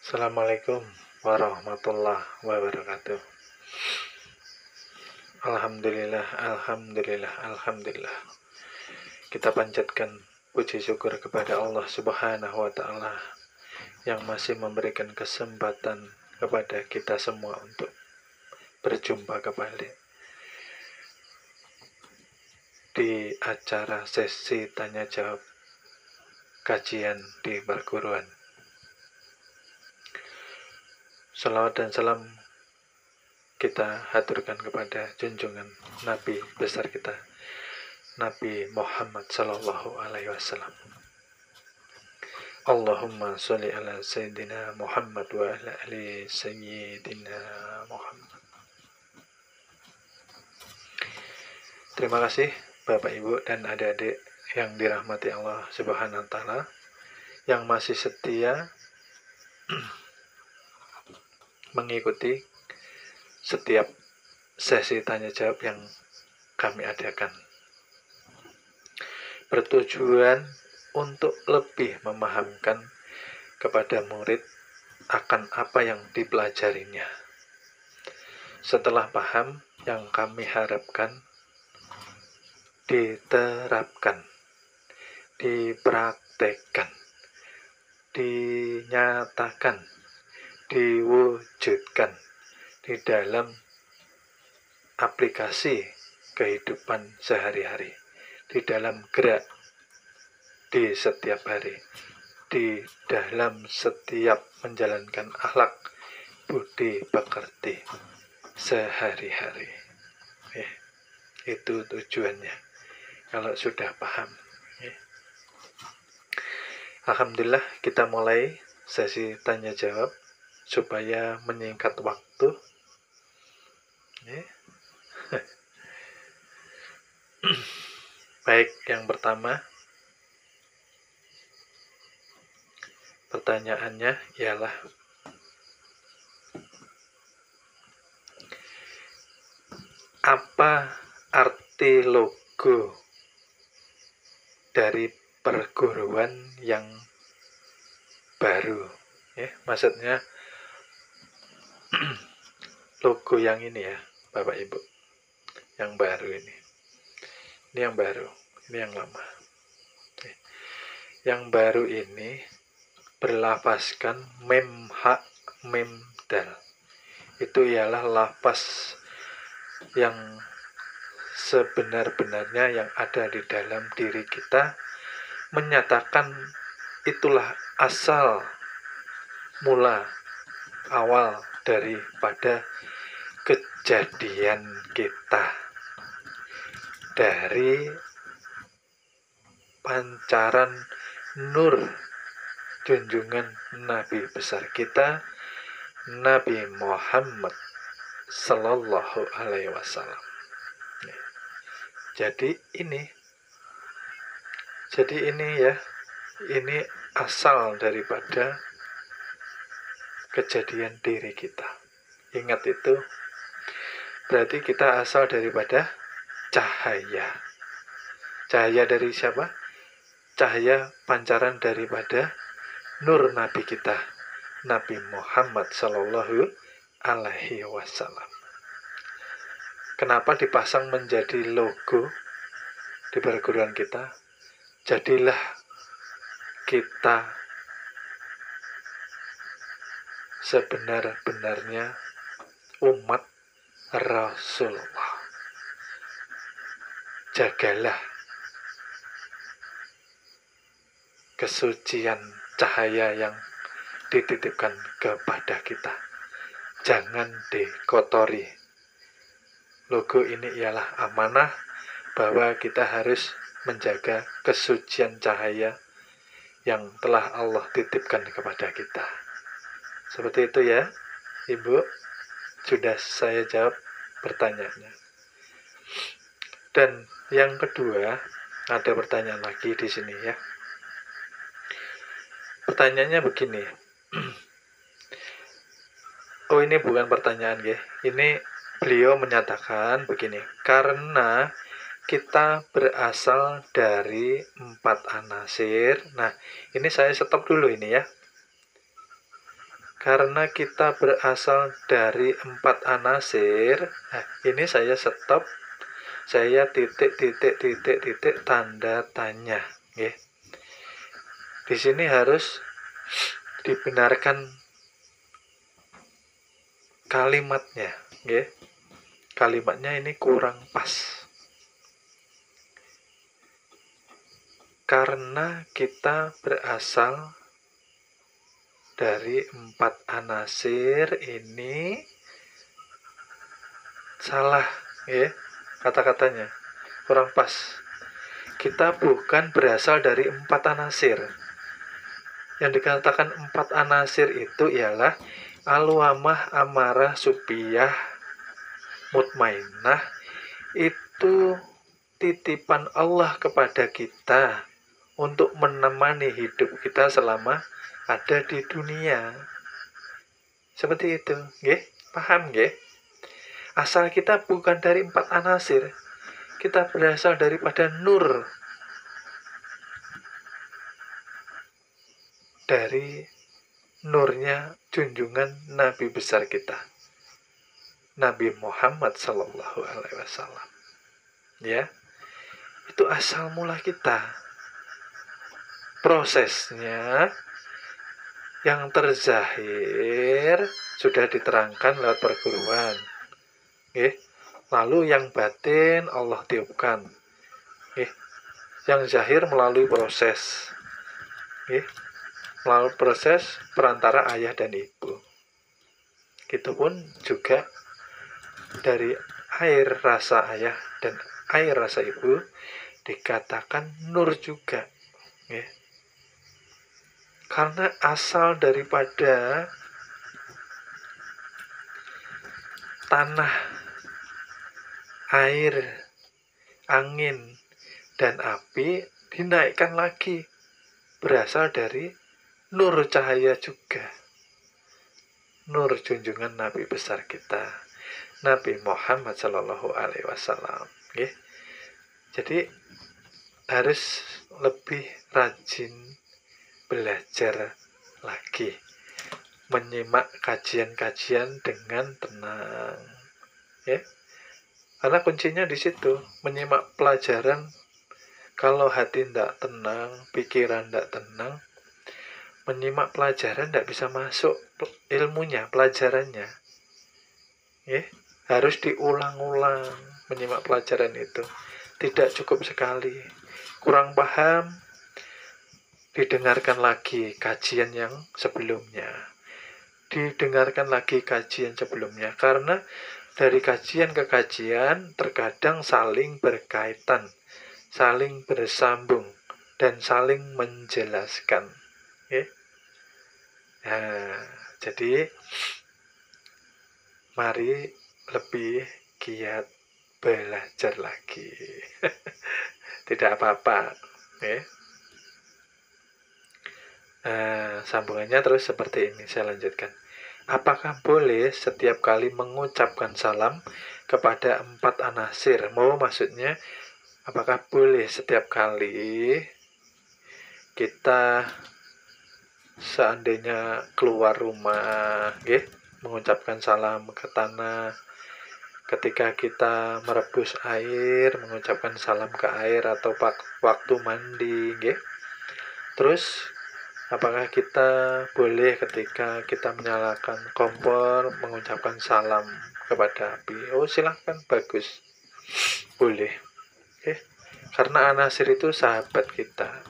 Assalamualaikum warahmatullahi wabarakatuh. Alhamdulillah, alhamdulillah, alhamdulillah. Kita panjatkan puji syukur kepada Allah Subhanahu wa Ta'ala yang masih memberikan kesempatan kepada kita semua untuk berjumpa kembali di acara sesi tanya jawab kajian di perguruan. Salawat dan salam kita haturkan kepada junjungan Nabi besar kita, Nabi Muhammad Sallallahu Alaihi Wasallam. Allahumma sholli ala Sayyidina Muhammad wa ala ali Sayyidina Muhammad. Terima kasih Bapak Ibu dan adik-adik yang dirahmati Allah Subhanahu wa Ta'ala, yang masih setia mengikuti setiap sesi tanya jawab yang kami adakan, bertujuan untuk lebih memahamkan kepada murid akan apa yang dipelajarinya. Setelah paham, yang kami harapkan diterapkan, dipraktekkan, dinyatakan, diwujudkan di dalam aplikasi kehidupan sehari-hari, di dalam gerak di setiap hari, di dalam setiap menjalankan akhlak budi pekerti sehari-hari. Itu tujuannya kalau sudah paham. Alhamdulillah, kita mulai sesi tanya jawab supaya menyingkat waktu. Baik, yang pertama, pertanyaannya ialah apa arti logo dari perguruan yang baru? Maksudnya logo yang ini ya, Bapak Ibu, yang baru ini yang baru, ini yang lama. Yang baru ini berlafazkan mem ha mem dal. Itu ialah lafaz yang sebenar-benarnya yang ada di dalam diri kita, menyatakan itulah asal mula awal daripada kejadian kita, dari pancaran nur junjungan Nabi besar kita, Nabi Muhammad Sallallahu Alaihi Wasallam. Jadi ini ya, ini asal daripada kejadian diri kita. Ingat itu, berarti kita asal daripada cahaya. Cahaya dari siapa? Cahaya pancaran daripada nur Nabi kita, Nabi Muhammad Sallallahu Alaihi Wasallam. Kenapa dipasang menjadi logo di perguruan kita? Jadilah kita sebenar-benarnya umat Rasulullah. Jagalah kesucian cahaya yang dititipkan kepada kita. Jangan dikotori. Logo ini ialah amanah bahwa kita harus menjaga kesucian cahaya yang telah Allah titipkan kepada kita. Seperti itu ya, Ibu. Sudah saya jawab pertanyaannya. Dan yang kedua, ada pertanyaan lagi di sini ya. Pertanyaannya begini. Oh, ini bukan pertanyaan ya. Ini beliau menyatakan begini, karena kita berasal dari 4 anasir. Nah, ini saya stop dulu ini ya. karena kita berasal dari 4 anasir. Nah, ini saya stop, saya titik tanda tanya, nggih. Di sini harus dibenarkan kalimatnya, nggih. Kalimatnya ini kurang pas. Karena kita berasal dari 4 anasir, ini salah, ya, kata-katanya kurang pas. Kita bukan berasal dari 4 anasir. Yang dikatakan 4 anasir itu ialah alwamah, amarah, supiyah, mutmainah. Itu titipan Allah kepada kita untuk menemani hidup kita selama ada di dunia. Seperti itu, nggih? Paham, nggih? Asal kita bukan dari 4 anasir, kita berasal daripada nur, dari nurnya junjungan Nabi besar kita, Nabi Muhammad Sallallahu Alaihi Wasallam. Ya, itu asal mula kita. Prosesnya yang terzahir sudah diterangkan lewat perguruan, lalu yang batin Allah tiupkan, yang zahir melalui proses, melalui proses perantara ayah dan ibu. Itu pun juga dari air rasa ayah dan air rasa ibu dikatakan nur juga, karena asal daripada tanah, air, angin, dan api dinaikkan lagi, berasal dari nur cahaya juga, nur junjungan Nabi besar kita, Nabi Muhammad Sallallahu Alaihi Wasallam. Jadi harus lebih rajin belajar lagi, menyimak kajian-kajian dengan tenang, karena kuncinya di situ, menyimak pelajaran. Kalau hati tidak tenang, pikiran tidak tenang, menyimak pelajaran tidak bisa masuk ilmunya, pelajarannya. Harus diulang-ulang menyimak pelajaran itu. Tidak cukup sekali, kurang paham, didengarkan lagi kajian yang sebelumnya, didengarkan lagi kajian sebelumnya, karena dari kajian ke kajian terkadang saling berkaitan, saling bersambung, dan saling menjelaskan. Nah, jadi mari lebih giat belajar lagi. Tidak apa-apa, sambungannya terus seperti ini, saya lanjutkan. Apakah boleh setiap kali mengucapkan salam kepada 4 anasir? Maksudnya, apakah boleh setiap kali kita seandainya keluar rumah, mengucapkan salam ke tanah, ketika kita merebus air, mengucapkan salam ke air, atau waktu mandi, terus apakah kita boleh ketika kita menyalakan kompor mengucapkan salam kepada api? Oh, silahkan, bagus, boleh. Karena anasir itu sahabat kita,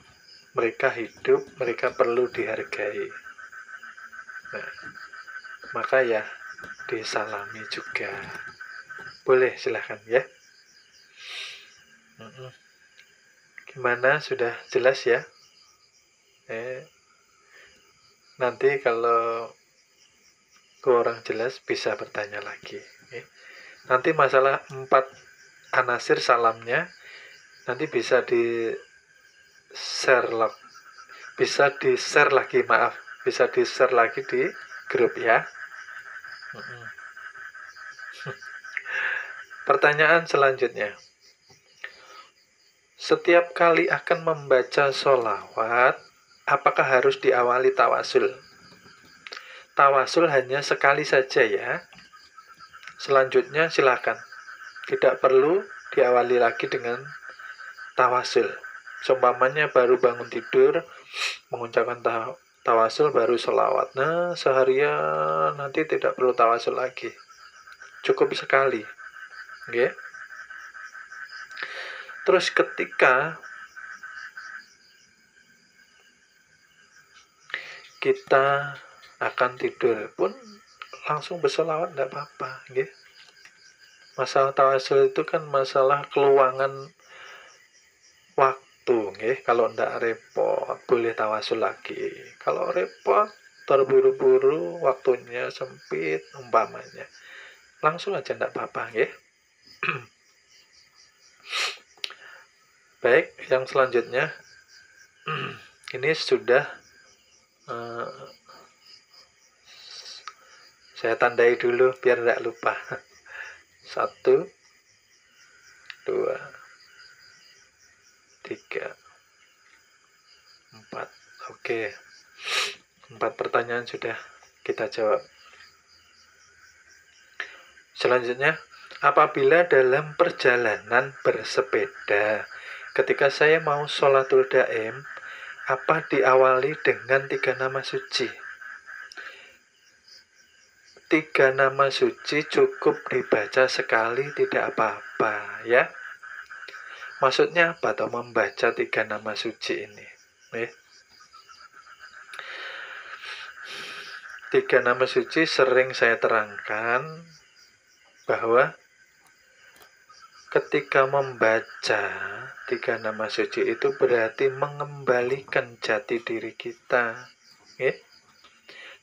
mereka hidup, mereka perlu dihargai. Nah, maka ya disalami juga, boleh, silahkan, ya. Gimana, sudah jelas ya? Nanti kalau kurang jelas bisa bertanya lagi. Nanti masalah 4 anasir salamnya nanti bisa di share lagi di grup, ya. Pertanyaan selanjutnya, setiap kali akan membaca sholawat, apakah harus diawali tawasul? tawasul hanya sekali saja ya. Selanjutnya silakan. Tidak perlu diawali lagi dengan tawasul. Seumpamanya baru bangun tidur, mengucapkan tawasul, baru sholawat. Nah, seharian nanti tidak perlu tawasul lagi. Cukup sekali. Okay? Terus ketika kita akan tidur pun langsung bersolawat tidak apa-apa. Okay? Masalah tawasul itu kan masalah keluangan waktu. Okay? Kalau tidak repot, boleh tawasul lagi. Kalau repot, terburu-buru, waktunya sempit, umpamanya. Langsung aja tidak apa-apa. Okay? Baik, yang selanjutnya. Ini sudah saya tandai dulu biar tidak lupa. 1, 2, 3, 4. Oke. 4 pertanyaan sudah kita jawab. Selanjutnya, apabila dalam perjalanan bersepeda, ketika saya mau sholatul daim, apa diawali dengan 3 nama suci? 3 nama suci cukup dibaca sekali, tidak apa-apa ya. Maksudnya apa toh membaca 3 nama suci ini? 3 nama suci sering saya terangkan bahwa ketika membaca 3 nama suci itu berarti mengembalikan jati diri kita.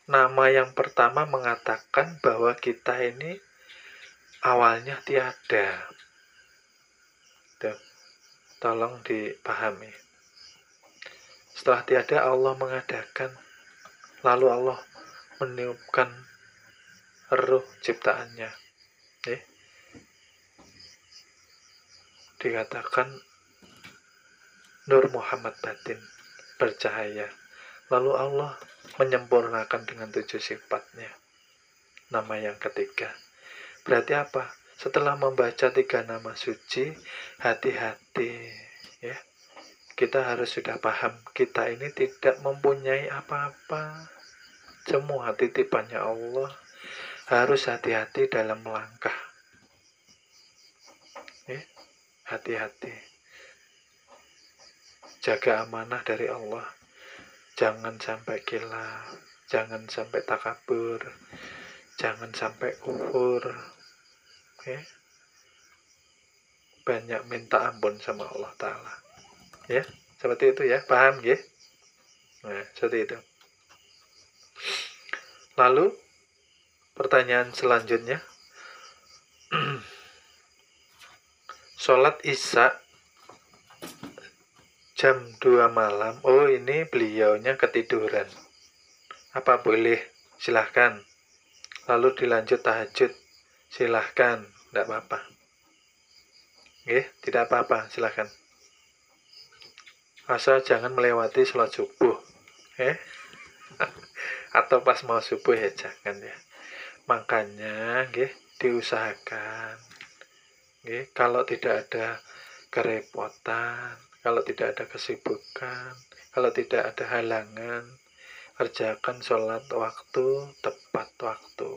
Nama yang pertama mengatakan bahwa kita ini awalnya tiada. Tuh, tolong dipahami. Setelah tiada, Allah mengadakan. Lalu Allah meniupkan ruh ciptaannya. Dikatakan Nur Muhammad batin, bercahaya. Lalu Allah menyempurnakan dengan 7 sifatnya. Nama yang ketiga. Berarti apa? Setelah membaca 3 nama suci, hati-hati ya. Kita harus sudah paham, kita ini tidak mempunyai apa-apa. Semua titipannya Allah. Harus hati-hati dalam melangkah. Hati-hati. Jaga amanah dari Allah. Jangan sampai khilaf, jangan sampai takabur, jangan sampai kufur. Banyak minta ampun sama Allah Ta'ala. Ya, seperti itu ya, paham ya? Nah, seperti itu. Lalu, pertanyaan selanjutnya. Sholat Isya jam 2 malam. Oh, ini beliaunya ketiduran. Apa boleh? Silahkan. Lalu dilanjut tahajud. Silahkan. Tidak apa-apa. Tidak apa-apa. Silahkan. Asal jangan melewati sholat subuh. Atau pas mau subuh ya jangan ya. Makanya diusahakan. Kalau tidak ada kerepotan, kalau tidak ada kesibukan, kalau tidak ada halangan, kerjakan sholat waktu tepat waktu.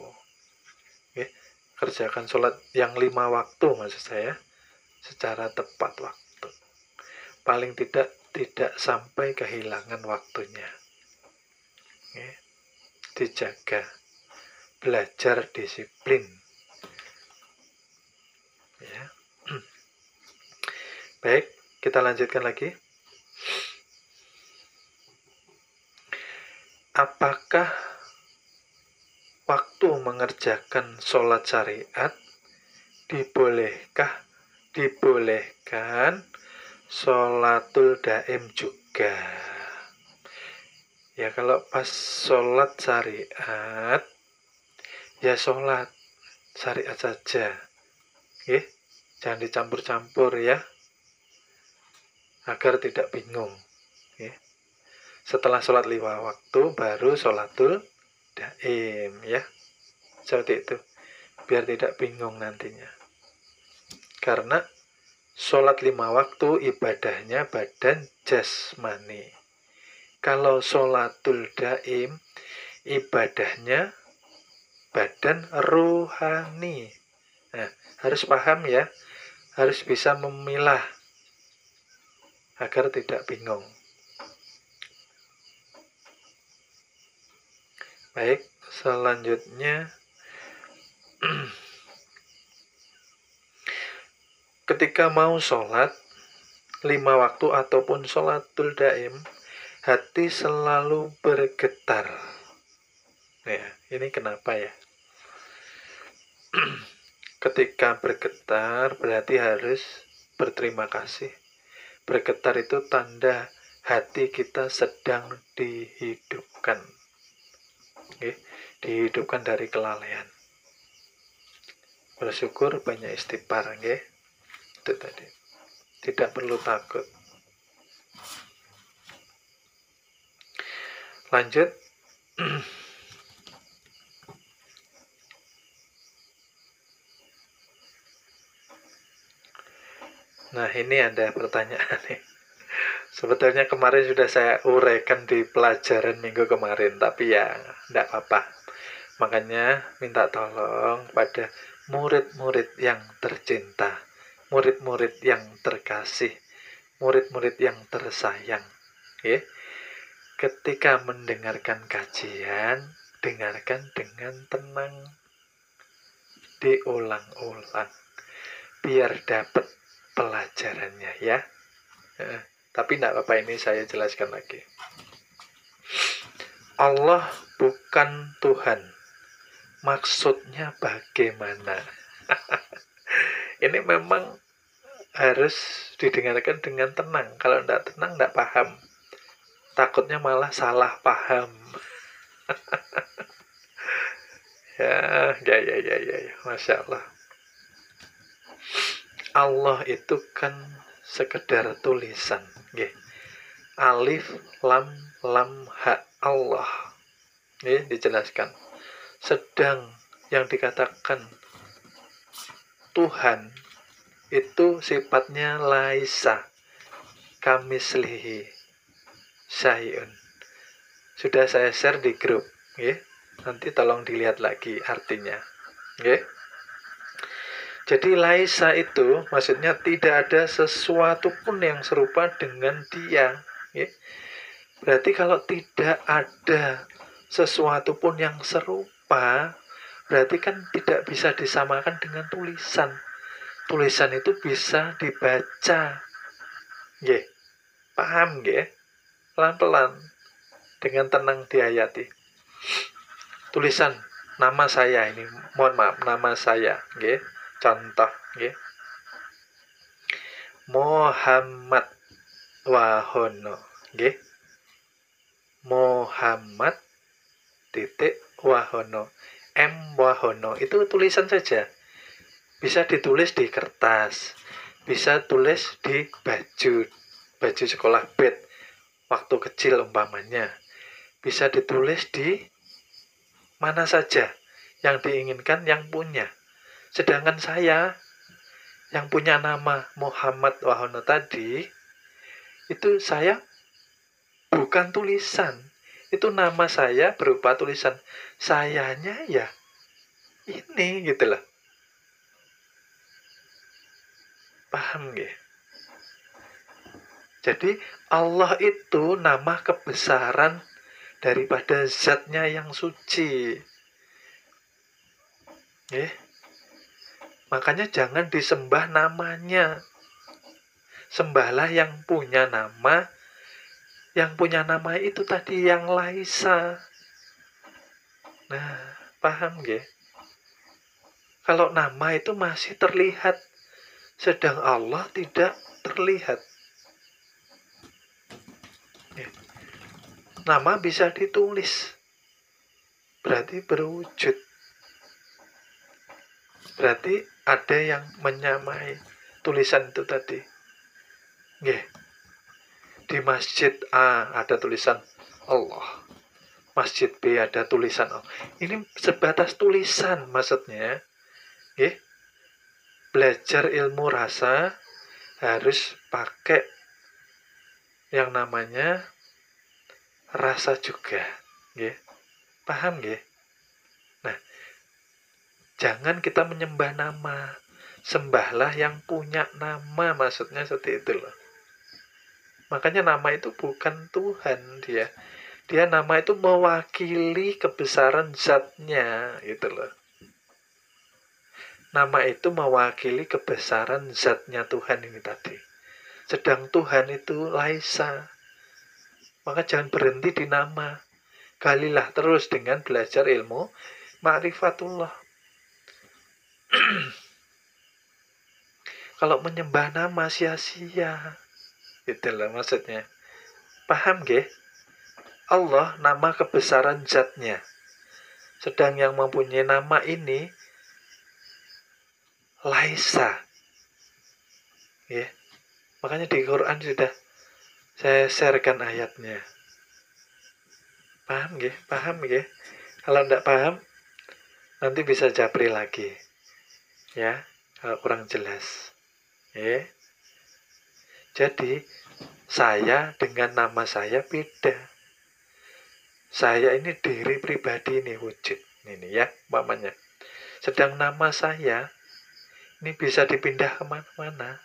Kerjakan sholat yang 5 waktu maksud saya secara tepat waktu. Paling tidak sampai kehilangan waktunya. Dijaga, belajar disiplin. Ya. Baik, kita lanjutkan lagi. Apakah waktu mengerjakan sholat syariat dibolehkan sholatul daim juga? Ya, kalau pas sholat syariat ya sholat syariat saja. Jangan dicampur-campur ya, agar tidak bingung. Setelah sholat 5 waktu baru sholatul daim, ya. Seperti itu. Biar tidak bingung nantinya. Karena sholat 5 waktu ibadahnya badan jasmani. Kalau sholatul daim ibadahnya badan rohani. Nah, harus paham ya. Harus bisa memilah agar tidak bingung. Baik, selanjutnya ketika mau sholat 5 waktu ataupun sholatul daim, hati selalu bergetar. Ya, ini kenapa ya? Ketika bergetar berarti harus berterima kasih. Bergetar itu tanda hati kita sedang dihidupkan. Oke, dihidupkan dari kelalaian. Bersyukur, banyak istighfar, oke? Itu tadi. Tidak perlu takut. Lanjut. Nah, ini ada pertanyaan nih. Sebetulnya kemarin sudah saya uraikan di pelajaran minggu kemarin, tapi ya tidak apa-apa. Makanya minta tolong pada murid-murid yang tercinta, murid-murid yang terkasih, murid-murid yang tersayang. Ya. Ketika mendengarkan kajian, dengarkan dengan tenang, diulang-ulang, biar dapat pelajarannya ya. Tapi tidak apa-apa, ini saya jelaskan lagi. Allah bukan Tuhan. Maksudnya bagaimana? Ini memang harus didengarkan dengan tenang. Kalau tidak tenang, tidak paham. Takutnya malah salah paham. Ya. Masya Allah. Allah itu kan sekedar tulisan. Alif, lam, ha, Allah. Ini dijelaskan. Sedang yang dikatakan Tuhan itu sifatnya laisa kamislihi syai'un. Sudah saya share di grup, nanti tolong dilihat lagi artinya. Jadi laisa itu maksudnya tidak ada sesuatu pun yang serupa dengan dia. Berarti kalau tidak ada sesuatu pun yang serupa, berarti kan tidak bisa disamakan dengan tulisan. Tulisan itu bisa dibaca. Paham nggih? Pelan-pelan, dengan tenang dihayati. Tulisan nama saya ini, mohon maaf, nama saya, contoh, Muhammad Wahono, Muhammad titik Wahono, M Wahono, itu tulisan saja. Bisa ditulis di kertas, bisa tulis di baju sekolah bed waktu kecil umpamanya, bisa ditulis di mana saja yang diinginkan yang punya. Sedangkan saya yang punya nama Muhammad Wahono tadi, itu saya bukan tulisan. Itu nama saya berupa tulisan. Sayanya ya ini gitu loh. Paham nggih? Jadi Allah itu nama kebesaran daripada zatnya yang suci. Makanya jangan disembah namanya. Sembahlah yang punya nama. Yang punya nama itu tadi yang laisa. Nah, paham nggih? Kalau nama itu masih terlihat, sedang Allah tidak terlihat. Nama bisa ditulis, berarti berwujud. Berarti ada yang menyamai tulisan itu tadi. Di masjid A ada tulisan Allah. Masjid B ada tulisan Allah. Ini sebatas tulisan maksudnya. Ya. Belajar ilmu rasa harus pakai yang namanya rasa juga. Ya. Paham ya? Nah, jangan kita menyembah nama. Sembahlah yang punya nama, maksudnya seperti itu loh. Makanya nama itu bukan Tuhan dia. Dia nama itu mewakili kebesaran zatnya gitu loh. Nama itu mewakili kebesaran zatnya Tuhan ini tadi. Sedang Tuhan itu Laisa. Maka jangan berhenti di nama. Galilah terus dengan belajar ilmu ma'rifatullah. Kalau menyembah nama sia-sia. Itulah maksudnya. Paham gak? Allah nama kebesaran zatnya. Sedang yang mempunyai nama ini Laisa. Ya. Makanya di Quran sudah saya sharekan ayatnya. Paham gak? Paham gak? Kalau tidak paham, nanti bisa japri lagi. Ya, kalau kurang jelas. Ya. Jadi, saya dengan nama saya beda. Saya ini diri pribadi ini wujud. Ini ya, umpamanya. Sedang nama saya ini bisa dipindah kemana-mana.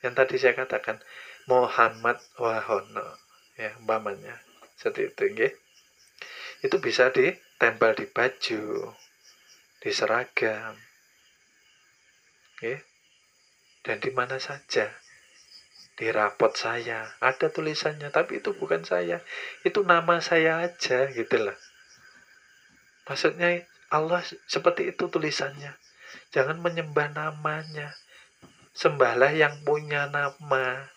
Yang tadi saya katakan Muhammad Wahono, ya umpamanya seperti itu, ya. Itu bisa ditempel di baju, di seragam, ya. Dan di mana saja. Di rapot saya ada tulisannya, tapi itu bukan saya, itu nama saya aja gitu lah. Maksudnya Allah seperti itu tulisannya. Jangan menyembah namanya, sembahlah yang punya nama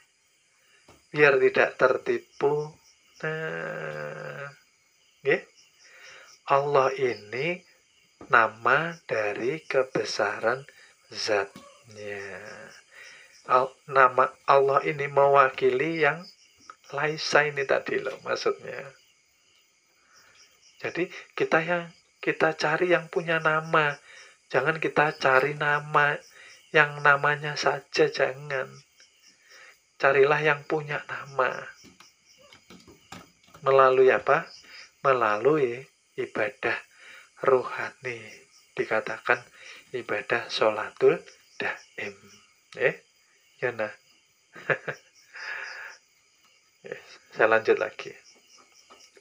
biar tidak tertipu. Nah, ya. Allah ini nama dari kebesaran zatnya. Nama Allah ini mewakili yang Laisa ini tadi loh maksudnya. Jadi kita cari yang punya nama. Jangan kita cari nama yang namanya saja, jangan. Carilah yang punya nama. Melalui apa? Melalui ibadah rohani. Dikatakan ibadah sholatul daim. Ya nah. Saya lanjut lagi.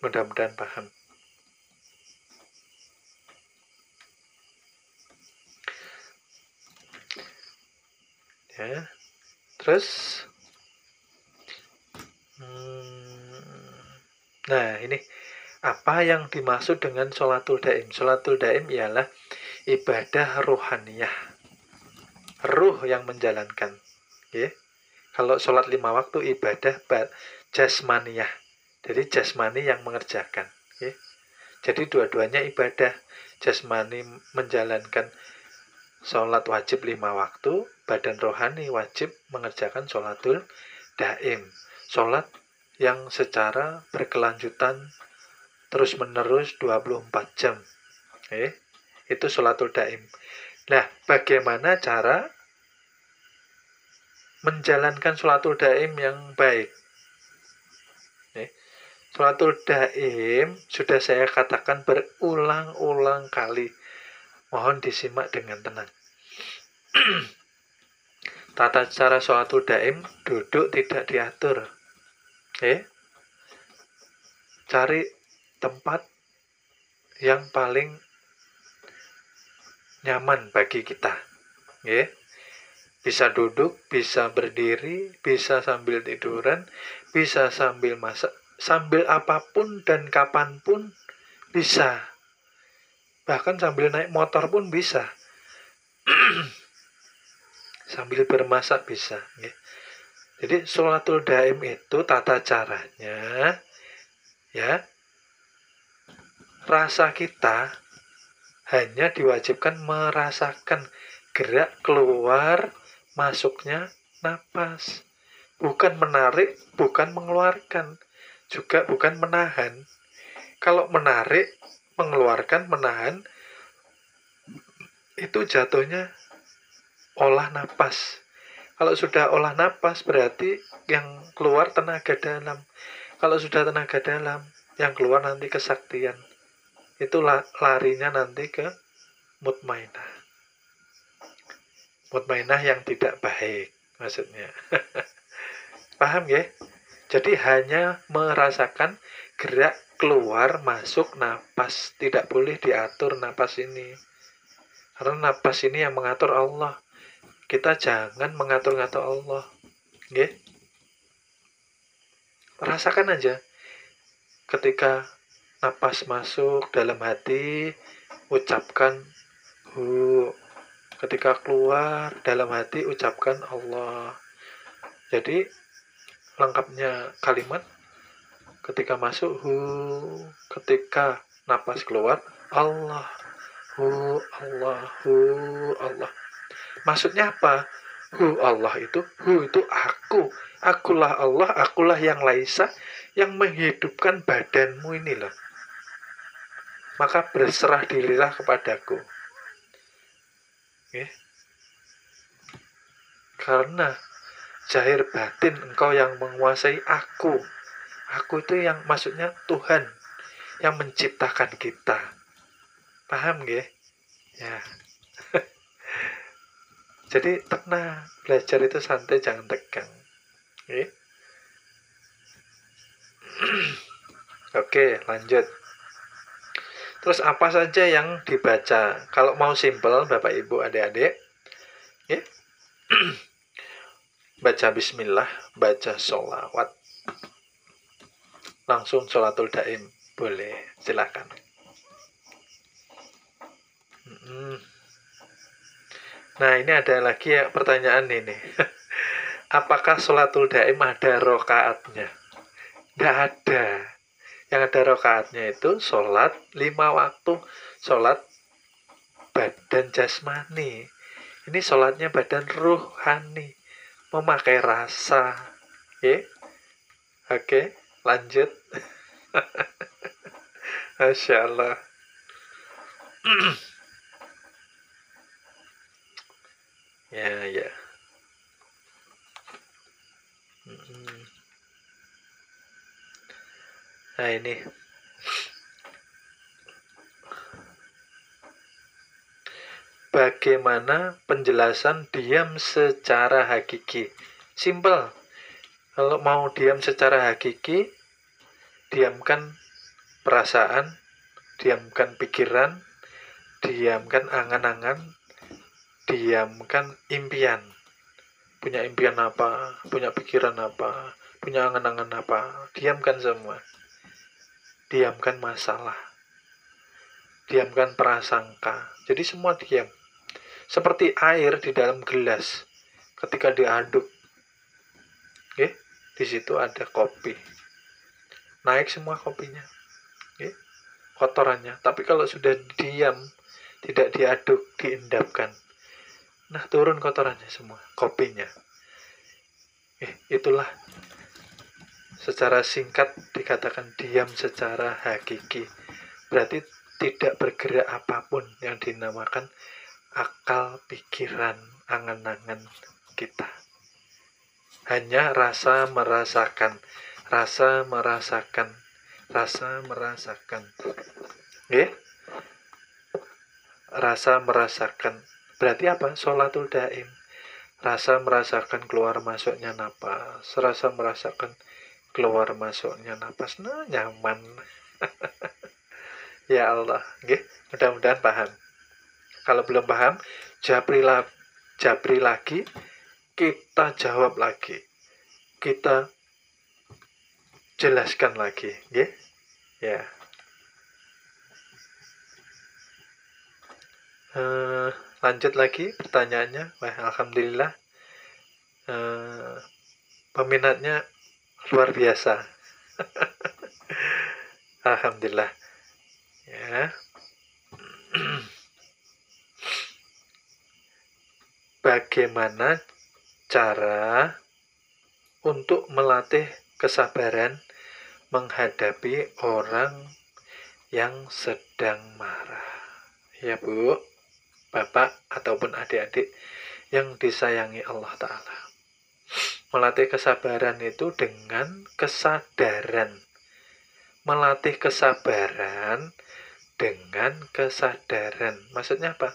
Mudah-mudahan paham. Ya. Terus nah ini apa yang dimaksud dengan sholatul daim? Sholatul daim ialah ibadah rohaniyah. Ruh yang menjalankan. Ya. Kalau sholat 5 waktu ibadah jasmaniyah. Jadi jasmani yang mengerjakan. Ya. Jadi dua-duanya ibadah. Jasmani menjalankan sholat wajib 5 waktu. Badan rohani wajib mengerjakan sholatul daim. Sholat yang secara berkelanjutan terus-menerus 24 jam. Itu sholatul daim. Nah, bagaimana cara menjalankan sholatul daim yang baik? Sholatul daim sudah saya katakan berulang-ulang kali. Mohon disimak dengan tenang. Tata cara sholatul daim, duduk tidak diatur. Cari tempat yang paling nyaman bagi kita. Bisa duduk, bisa berdiri, bisa sambil tiduran, bisa sambil masak, sambil apapun dan kapanpun bisa. Bahkan sambil naik motor pun bisa. Sambil bermasak bisa. Jadi sholatul daim itu tata caranya, ya, rasa kita hanya diwajibkan merasakan gerak keluar masuknya napas. Bukan menarik, bukan mengeluarkan, juga bukan menahan. Kalau menarik, mengeluarkan, menahan, itu jatuhnya olah napas. Kalau sudah olah napas berarti yang keluar tenaga dalam. Kalau sudah tenaga dalam, yang keluar nanti kesaktian. Itu larinya nanti ke mutmainah. Mutmainah yang tidak baik maksudnya. Paham ya? Jadi hanya merasakan gerak keluar masuk napas. Tidak boleh diatur napas ini. Karena napas ini yang mengatur Allah. Kita jangan mengatur-ngatur Allah. Ya? Rasakan aja. Ketika napas masuk dalam hati, ucapkan hu. Ketika keluar dalam hati, ucapkan Allah. Jadi lengkapnya kalimat, ketika masuk hu, ketika napas keluar Allah, hu Allah, hu Allah. Maksudnya apa? Hu Allah itu, hu itu akulah Allah, akulah yang laisa, yang menghidupkan badanmu ini loh. Maka berserah dirilah kepadaku. Okay. Karena zahir batin engkau yang menguasai aku. Aku itu yang maksudnya Tuhan yang menciptakan kita. Paham gak? Ya. Jadi tenang, belajar itu santai, jangan tegang. Okay. Oke, lanjut. Terus apa saja yang dibaca? Kalau mau simple, Bapak Ibu adik-adik, ya. Baca bismillah, baca sholawat, langsung sholatul daim. Boleh, silakan. Nah, ini ada lagi ya pertanyaan ini. Apakah sholatul daim ada rokaatnya? Tidak ada. Yang ada rokaatnya itu sholat 5 waktu. Sholat badan jasmani. Ini sholatnya badan ruhani. Memakai rasa. Oke, lanjut. Masya Allah. Ya. Nah ini. Bagaimana penjelasan diam secara hakiki? Simple. Kalau mau diam secara hakiki, diamkan perasaan, diamkan pikiran, diamkan angan-angan, diamkan impian. Punya impian apa, punya pikiran apa, punya angan-angan apa, diamkan semua. Diamkan masalah, diamkan prasangka. Jadi semua diam. Seperti air di dalam gelas ketika diaduk. Di situ ada kopi. Naik semua kopinya. Kotorannya. Tapi kalau sudah diam, tidak diaduk, diendapkan. Nah, turun kotorannya semua, kopinya. Itulah secara singkat dikatakan diam secara hakiki. Berarti tidak bergerak apapun yang dinamakan akal, pikiran, angan-angan kita. Hanya rasa merasakan. Rasa merasakan. Rasa merasakan. Berarti apa? Sholatul daim. Rasa merasakan keluar masuknya napas. Rasa merasakan keluar masuknya napas. Nah, nyaman. Ya Allah. Mudah-mudahan paham. Kalau belum paham, japri lagi, kita jawab lagi, kita jelaskan lagi. Ya. Lanjut lagi pertanyaannya. Wah, alhamdulillah. Peminatnya luar biasa. Alhamdulillah. Ya. Bagaimana cara untuk melatih kesabaran menghadapi orang yang sedang marah. Ya Bu, Bapak ataupun adik-adik yang disayangi Allah Ta'ala. Melatih kesabaran itu dengan kesadaran. Melatih kesabaran dengan kesadaran. Maksudnya apa?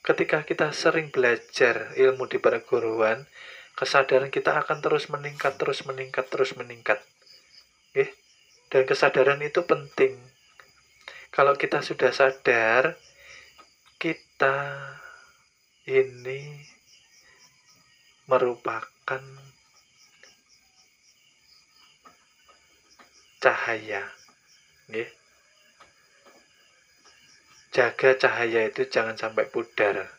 Ketika kita sering belajar ilmu di perguruan, kesadaran kita akan terus meningkat. Dan kesadaran itu penting. Kalau kita sudah sadar, kita ini merupakan cahaya. Jaga cahaya itu jangan sampai pudar.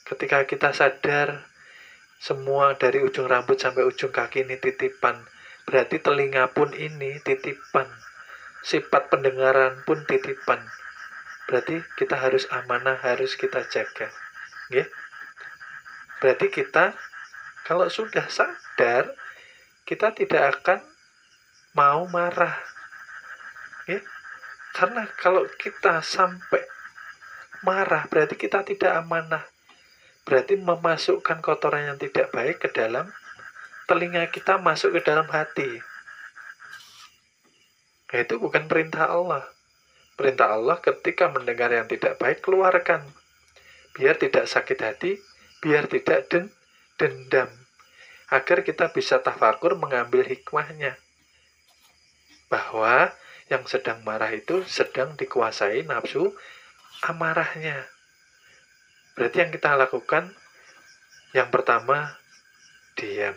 Ketika kita sadar, semua dari ujung rambut sampai ujung kaki ini titipan. Berarti telinga pun ini titipan. Sifat pendengaran pun titipan. Berarti kita harus amanah, harus kita jaga. Berarti kita kalau sudah sadar, kita tidak akan mau marah. Karena kalau kita sampai marah, berarti kita tidak amanah. Berarti memasukkan kotoran yang tidak baik ke dalam telinga kita, masuk ke dalam hati. Nah, itu bukan perintah Allah. Perintah Allah ketika mendengar yang tidak baik, keluarkan. Biar tidak sakit hati, biar tidak dendam. Agar kita bisa tafakur mengambil hikmahnya. Bahwa yang sedang marah itu sedang dikuasai nafsu amarahnya. Berarti yang kita lakukan, yang pertama, diam.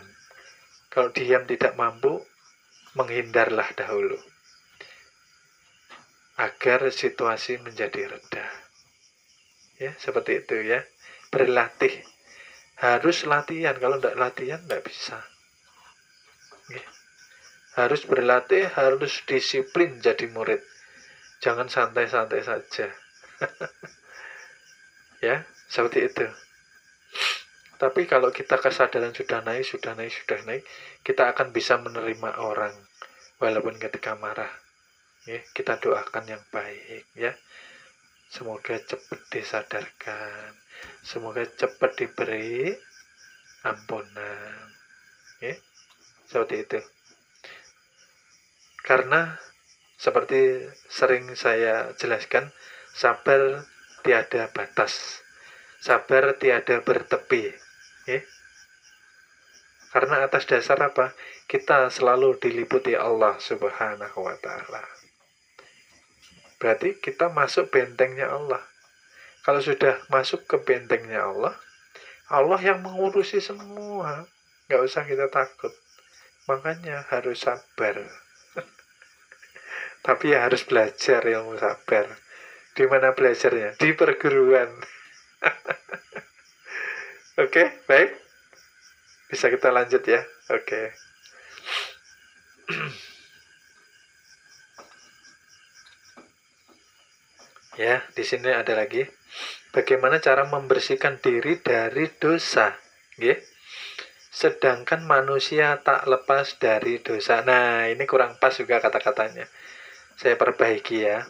Kalau diam tidak mampu, menghindarlah dahulu. Agar situasi menjadi reda. Ya, seperti itu ya. Berlatih. Harus latihan. Kalau tidak latihan, tidak bisa. Harus berlatih, harus disiplin jadi murid. Jangan santai-santai saja. Ya, seperti itu. Tapi kalau kita kesadaran sudah naik, kita akan bisa menerima orang. Walaupun ketika marah. Kita doakan yang baik. Ya. Semoga cepat disadarkan. Semoga cepat diberi ampunan. Seperti itu. Karena seperti sering saya jelaskan, sabar tiada batas, sabar tiada bertepi. Karena atas dasar apa? Kita selalu diliputi Allah Subhanahu wa Ta'ala. Berarti kita masuk bentengnya Allah. Kalau sudah masuk ke bentengnya Allah, Allah yang mengurusi semua. Nggak usah kita takut. Makanya harus sabar. Tapi ya harus belajar ilmu sabar. Di mana belajarnya? Di perguruan. Oke, baik. Bisa kita lanjut ya. Oke. Ya, di sini ada lagi. Bagaimana cara membersihkan diri dari dosa? Sedangkan manusia tak lepas dari dosa. Nah, ini kurang pas juga kata-katanya. Saya perbaiki ya.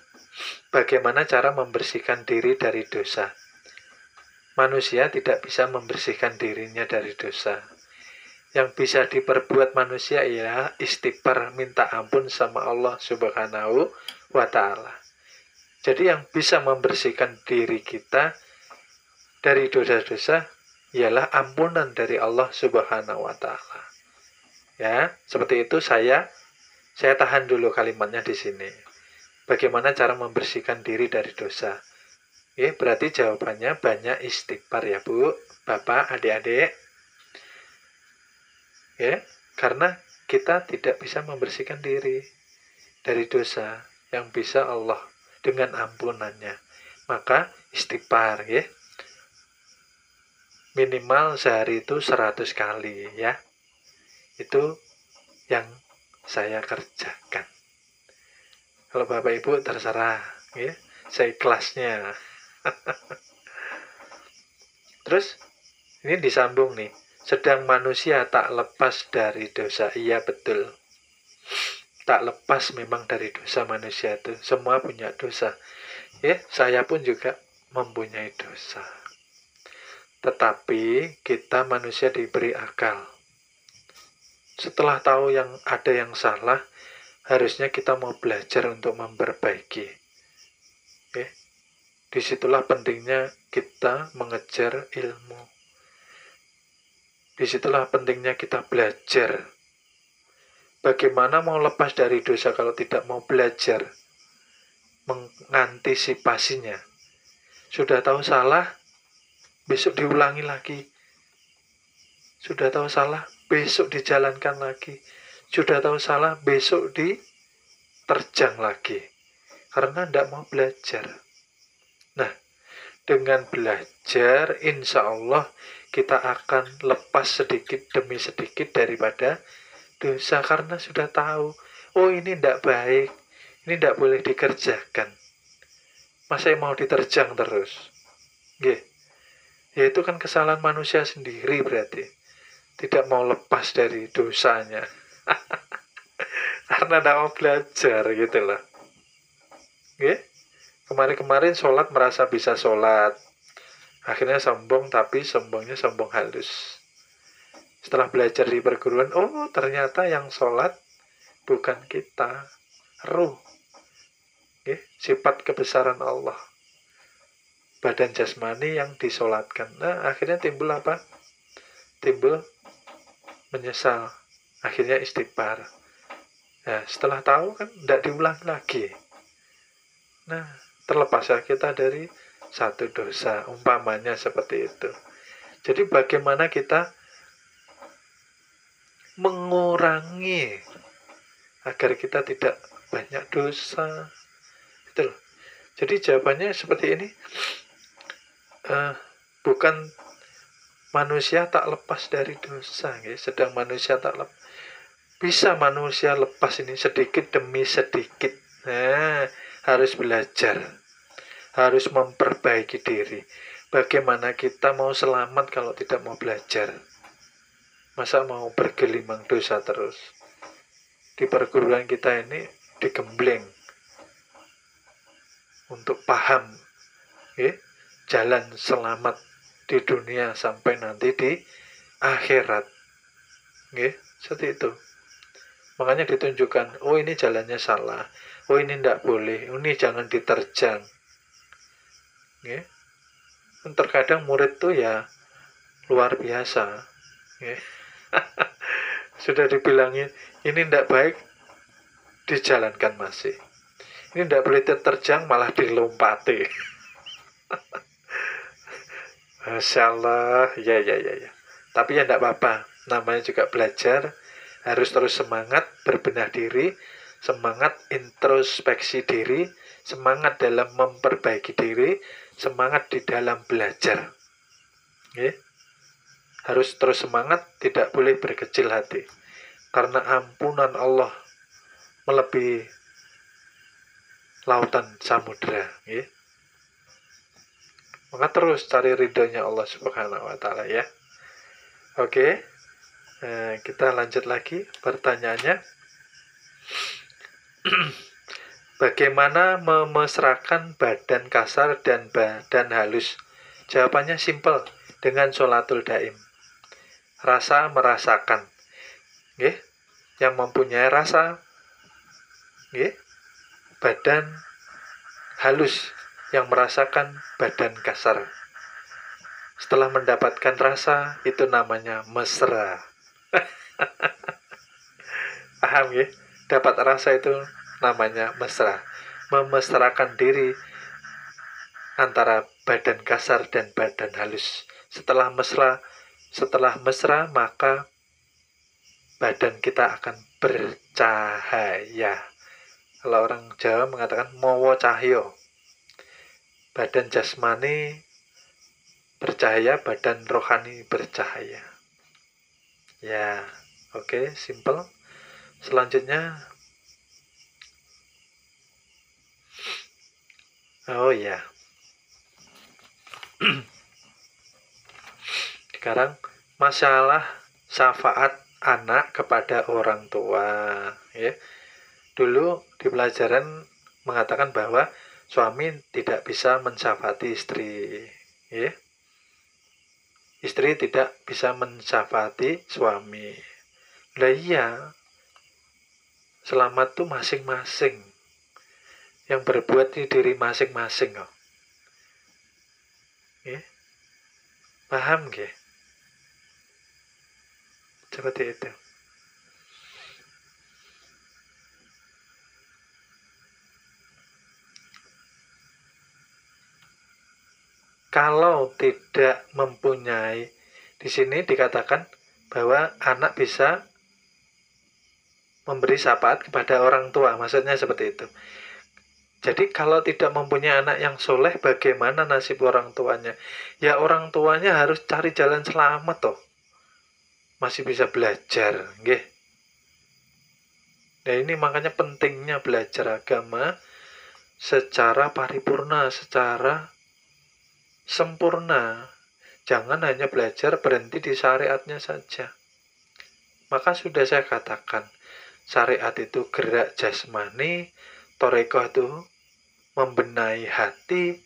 Bagaimana cara membersihkan diri dari dosa? Manusia tidak bisa membersihkan dirinya dari dosa. Yang bisa diperbuat manusia ialah istighfar, minta ampun sama Allah Subhanahu wa Ta'ala. Jadi yang bisa membersihkan diri kita dari dosa-dosa ialah ampunan dari Allah Subhanahu wa Ta'ala. Ya, seperti itu saya tahan dulu kalimatnya di sini. Bagaimana cara membersihkan diri dari dosa? Berarti jawabannya banyak istighfar ya Bu, Bapak, adik-adik. Karena kita tidak bisa membersihkan diri dari dosa, yang bisa Allah dengan ampunannya. Maka istighfar minimal sehari itu 100 kali ya. Itu yang saya kerjakan. Kalau Bapak Ibu terserah seikhlasnya. Terus ini disambung nih. Sedang manusia tak lepas dari dosa. Iya betul. tak lepas memang dari dosa manusia itu. Semua punya dosa. Ya, saya pun juga mempunyai dosa. Tetapi kita manusia diberi akal. Setelah tahu yang ada yang salah, harusnya kita mau belajar untuk memperbaiki. Ya, disitulah pentingnya kita mengejar ilmu. Disitulah pentingnya kita belajar. Bagaimana mau lepas dari dosa kalau tidak mau belajar mengantisipasinya? Sudah tahu salah, besok diulangi lagi. Sudah tahu salah, besok dijalankan lagi. Sudah tahu salah, besok diterjang lagi. Karena tidak mau belajar. Nah, dengan belajar, insya Allah kita akan lepas sedikit demi sedikit daripada dosa. Karena sudah tahu, oh ini tidak baik, ini tidak boleh dikerjakan. Masa mau diterjang terus? Nggih. Ya itu kan kesalahan manusia sendiri berarti. Tidak mau lepas dari dosanya. Karena tidak mau belajar gitu loh. Nggih. Kemarin-kemarin sholat merasa bisa sholat. Akhirnya sombong, tapi sombongnya sombong halus. Setelah belajar di perguruan, oh ternyata yang sholat bukan kita. Ruh. Nggih. Sifat kebesaran Allah. Badan jasmani yang disolatkan. Nah, akhirnya timbul apa? Timbul menyesal. Akhirnya istighfar. Nah, setelah tahu kan tidak diulang lagi. Nah, terlepas kita dari satu dosa. Umpamanya seperti itu. Jadi bagaimana kita mengurangi agar kita tidak banyak dosa. Itu loh. Jadi jawabannya seperti ini. Bukan manusia tak lepas dari dosa, ya. Sedang manusia tak lepas. Bisa manusia lepas ini sedikit demi sedikit. Nah, harus belajar, harus memperbaiki diri. Bagaimana kita mau selamat kalau tidak mau belajar? Masa mau bergelimang dosa terus? Di perguruan kita ini digembleng untuk paham, ya, jalan selamat di dunia sampai nanti di akhirat. Ya, seperti itu. Makanya ditunjukkan, oh ini jalannya salah, oh ini tidak boleh, ini jangan diterjang. Ya. Terkadang murid tuh ya luar biasa. Ya. Sudah dibilangin, ini tidak baik, dijalankan masih. Ini tidak boleh diterjang, malah dilompati. Masya Allah, ya. Tapi ya tidak apa-apa, namanya juga belajar, harus terus semangat berbenah diri, semangat introspeksi diri, semangat dalam memperbaiki diri, semangat di dalam belajar. Ya. Harus terus semangat, tidak boleh berkecil hati. Karena ampunan Allah melebihi lautan samudera. Ya. Maka terus cari ridhonya Allah Subhanahu wa Ta'ala, ya. Oke, kita lanjut lagi pertanyaannya. Bagaimana memesrakan badan kasar dan badan halus? Jawabannya simpel, dengan sholatul daim. Rasa merasakan. Nggih, yang mempunyai rasa, nggih, badan halus, yang merasakan badan kasar. Setelah mendapatkan rasa, itu namanya mesra. Paham ya? Dapat rasa itu namanya mesra. Memesrakan diri antara badan kasar dan badan halus. Setelah mesra, maka badan kita akan bercahaya. Kalau orang Jawa mengatakan mawa cahyo. Badan jasmani bercahaya, badan rohani bercahaya. Ya, oke, simple. Selanjutnya, oh ya, sekarang masalah syafaat anak kepada orang tua, ya. dulu di pelajaran mengatakan bahwa suami tidak bisa mensyafaati istri, ya. Istri tidak bisa mensyafaati suami. Lah iya, selamat tuh masing-masing yang berbuat di diri masing-masing kok. Ya, paham nggih? Seperti itu. Kalau tidak mempunyai, di sini dikatakan bahwa anak bisa memberi syafaat kepada orang tua, maksudnya seperti itu. Jadi kalau tidak mempunyai anak yang soleh, bagaimana nasib orang tuanya? Ya orang tuanya harus cari jalan selamat toh. Masih bisa belajar, nggih. Nah ini makanya pentingnya belajar agama secara paripurna, secara sempurna. Jangan hanya belajar berhenti di syariatnya saja. Maka sudah saya katakan, syariat itu gerak jasmani, thariqah itu membenahi hati,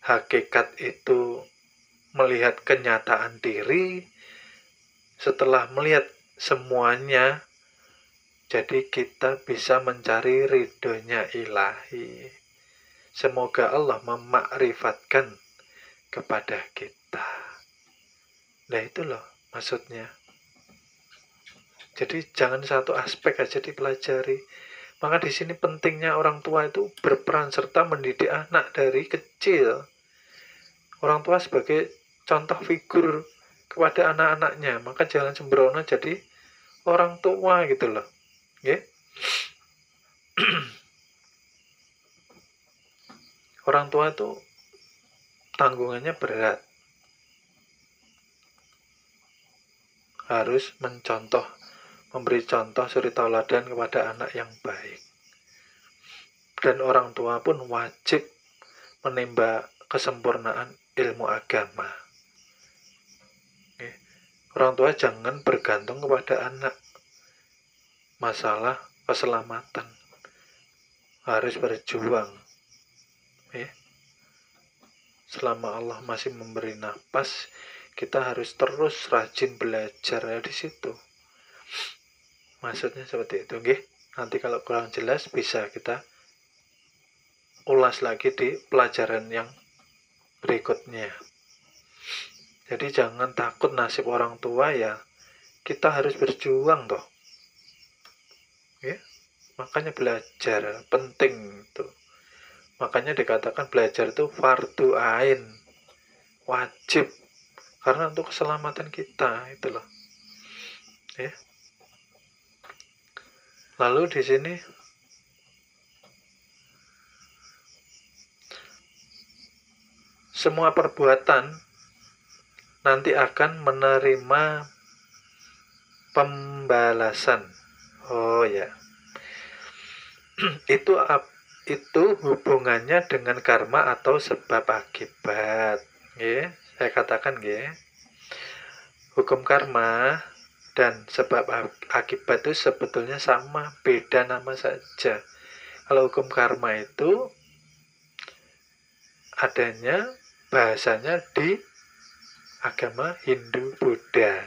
hakikat itu melihat kenyataan diri. Setelah melihat semuanya, jadi kita bisa mencari ridhonya ilahi. Semoga Allah memakrifatkan kepada kita. Nah itu loh maksudnya. Jadi jangan satu aspek aja dipelajari. Maka di sini pentingnya orang tua itu berperan serta mendidik anak dari kecil. Orang tua sebagai contoh figur kepada anak-anaknya. Maka jangan sembrono jadi orang tua gitu loh. Ya. Orang tua itu tanggungannya berat. Harus memberi contoh suri tauladan kepada anak yang baik. Dan orang tua pun wajib menimba kesempurnaan ilmu agama. Orang tua jangan bergantung kepada anak. Masalah keselamatan harus berjuang. Selama Allah masih memberi nafas, kita harus terus rajin belajar di situ. Maksudnya seperti itu, nggih. Nanti kalau kurang jelas bisa kita ulas lagi di pelajaran yang berikutnya. Jadi jangan takut nasib orang tua ya. Kita harus berjuang toh. Ya. Makanya belajar penting itu. Makanya dikatakan belajar itu fardu ain, wajib, karena untuk keselamatan kita itu loh. Ya. Lalu di sini semua perbuatan nanti akan menerima pembalasan. Oh ya. Itu hubungannya dengan karma atau sebab akibat. Ya, saya katakan ya. Hukum karma dan sebab akibat itu sebetulnya sama, beda nama saja. Kalau hukum karma itu adanya bahasanya di agama Hindu Buddha.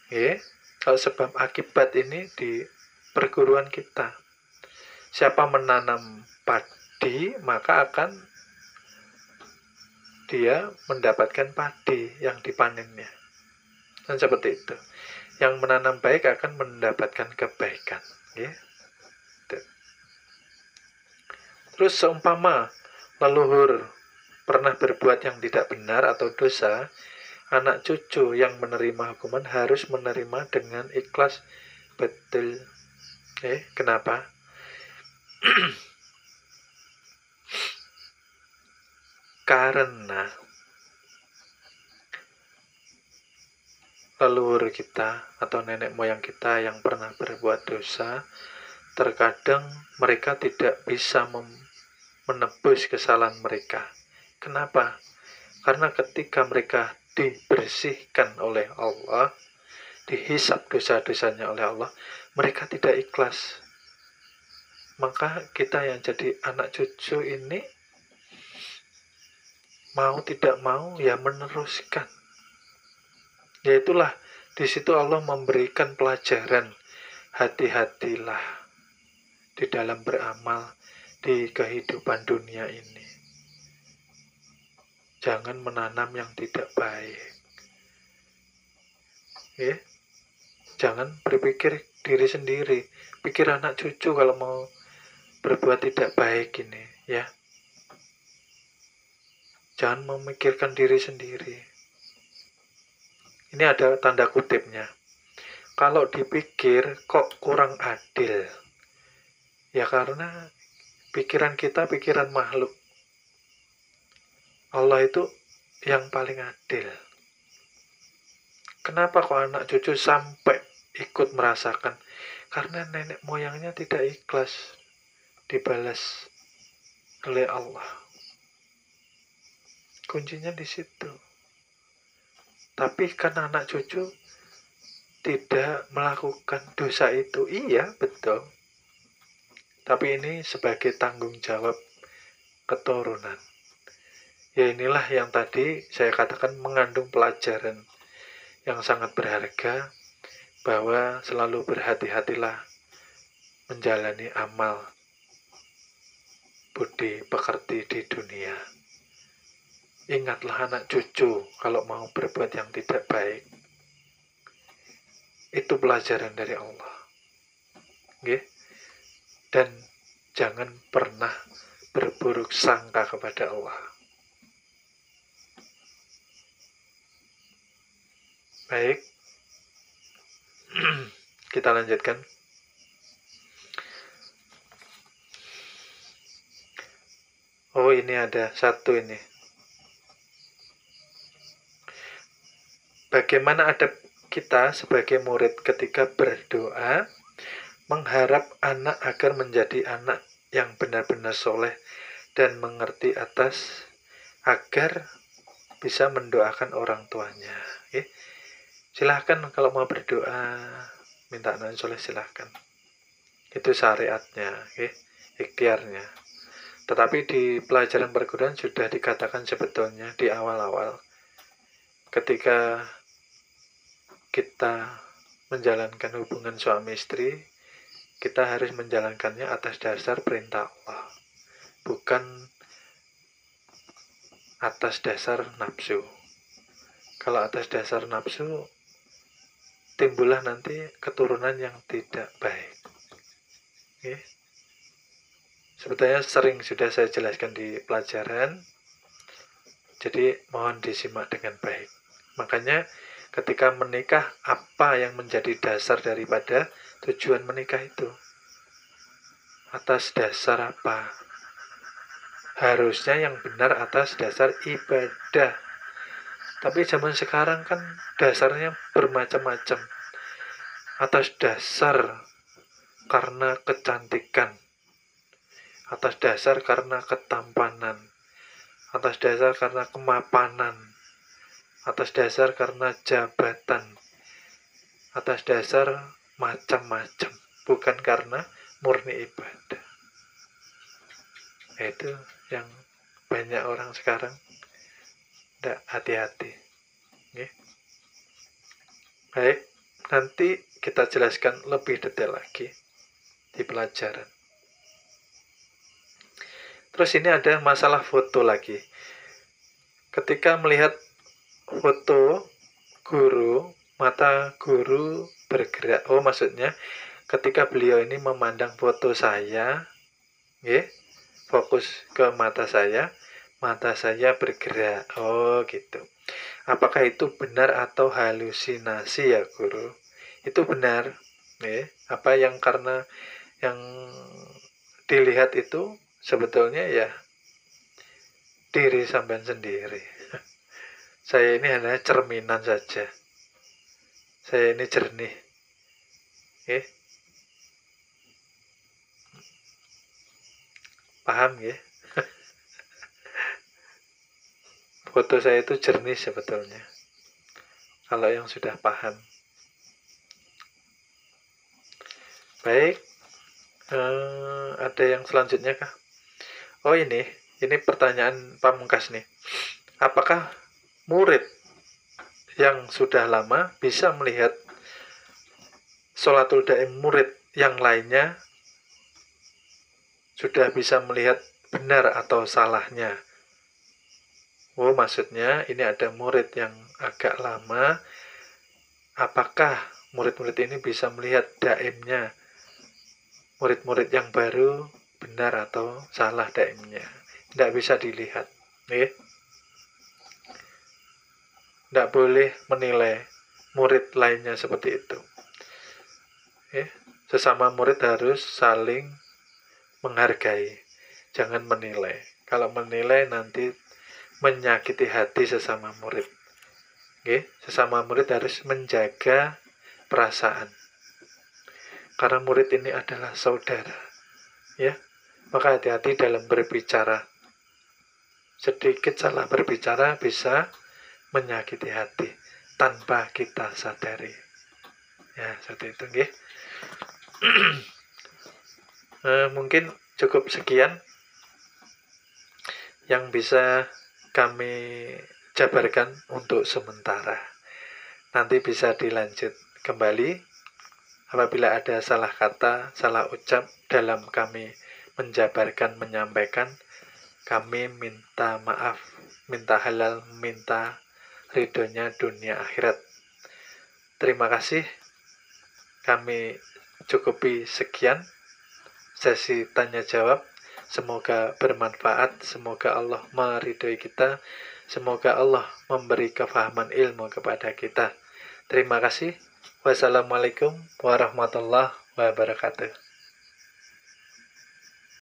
Ya, kalau sebab akibat ini di perguruan kita. Siapa menanam padi, maka akan dia mendapatkan padi yang dipanennya. Dan seperti itu. Yang menanam baik akan mendapatkan kebaikan. Ya. Terus seumpama leluhur pernah berbuat yang tidak benar atau dosa, anak cucu yang menerima hukuman harus menerima dengan ikhlas betul. Kenapa? Karena leluhur kita atau nenek moyang kita yang pernah berbuat dosa, terkadang mereka tidak bisa menebus kesalahan mereka. Kenapa? Karena ketika mereka dibersihkan oleh Allah, dihisap dosa-dosanya oleh Allah, mereka tidak ikhlas. maka kita yang jadi anak cucu ini mau tidak mau ya meneruskan. Yaitulah di situ Allah memberikan pelajaran, hati-hatilah di dalam beramal di kehidupan dunia ini. Jangan menanam yang tidak baik. Ya, jangan berpikir diri sendiri, pikir anak cucu kalau mau berbuat tidak baik ini, ya. Jangan memikirkan diri sendiri. Ini ada tanda kutipnya. Kalau dipikir kok kurang adil, ya karena pikiran kita pikiran makhluk. Allah itu yang paling adil. Kenapa kok anak cucu sampai ikut merasakan? Karena nenek moyangnya tidak ikhlas dibalas oleh Allah. Kuncinya di situ. Tapi kan anak cucu tidak melakukan dosa itu. Iya, betul. Tapi ini sebagai tanggung jawab keturunan. Ya inilah yang tadi saya katakan mengandung pelajaran yang sangat berharga, bahwa selalu berhati-hatilah menjalani amal budi pekerti di dunia. Ingatlah anak cucu kalau mau berbuat yang tidak baik. Itu pelajaran dari Allah. Okay? Dan jangan pernah berburuk sangka kepada Allah. Baik, kita lanjutkan. Oh, ini ada satu ini. Bagaimana adab kita sebagai murid ketika berdoa mengharap anak agar menjadi anak yang benar-benar soleh dan mengerti atas, agar bisa mendoakan orang tuanya. Okay? Silahkan kalau mau berdoa minta anak soleh, silahkan. Itu syariatnya, okay? Ikhtiarnya. Tetapi di pelajaran perguruan sudah dikatakan sebetulnya di awal-awal, ketika kita menjalankan hubungan suami istri, kita harus menjalankannya atas dasar perintah Allah, bukan atas dasar nafsu. Kalau atas dasar nafsu, timbullah nanti keturunan yang tidak baik. Okay? Sebetulnya sering sudah saya jelaskan di pelajaran, jadi mohon disimak dengan baik. Makanya ketika menikah, apa yang menjadi dasar daripada tujuan menikah itu? Atas dasar apa? Harusnya yang benar atas dasar ibadah. Tapi zaman sekarang kan dasarnya bermacam-macam. Atas dasar karena kecantikan, atas dasar karena ketampanan, atas dasar karena kemapanan, atas dasar karena jabatan, atas dasar macam-macam, bukan karena murni ibadah. Itu yang banyak orang sekarang tidak hati-hati. Okay? Baik, nanti kita jelaskan lebih detail lagi di pelajaran. Terus ini ada masalah foto lagi. Ketika melihat foto guru, mata guru bergerak. Oh, maksudnya ketika beliau ini memandang foto saya, fokus ke mata saya bergerak. Oh, gitu. Apakah itu benar atau halusinasi ya, guru? Itu benar. Apa yang karena yang dilihat itu sebetulnya ya diri sampean sendiri. Saya ini hanya cerminan saja. Saya ini jernih. Paham ya? Foto saya itu jernih sebetulnya. Kalau yang sudah paham. Baik. Ada yang selanjutnya kah? Oh, ini pertanyaan pamungkas nih. Apakah murid yang sudah lama bisa melihat sholatul daim murid yang lainnya sudah bisa melihat benar atau salahnya? Oh, maksudnya ini ada murid yang agak lama. Apakah murid-murid ini bisa melihat daimnya? Murid-murid yang baru benar atau salah daimnya? Tidak bisa dilihat. Tidak boleh menilai murid lainnya seperti itu. Sesama murid harus saling menghargai. Jangan menilai. Kalau menilai nanti menyakiti hati sesama murid. Sesama murid harus menjaga perasaan. Karena murid ini adalah saudara. Maka hati-hati dalam berbicara. Sedikit salah berbicara bisa menyakiti hati tanpa kita sadari. Seperti itu, mungkin cukup sekian yang bisa kami jabarkan untuk sementara. Nanti bisa dilanjut kembali apabila ada salah kata, salah ucap dalam kami menjabarkan, menyampaikan. Kami minta maaf, minta halal, minta ridhonya dunia akhirat. Terima kasih. Kami cukupi sekian sesi tanya jawab. Semoga bermanfaat. Semoga Allah meridhoi kita. Semoga Allah memberi kefahaman ilmu kepada kita. Terima kasih. Wassalamualaikum warahmatullahi wabarakatuh.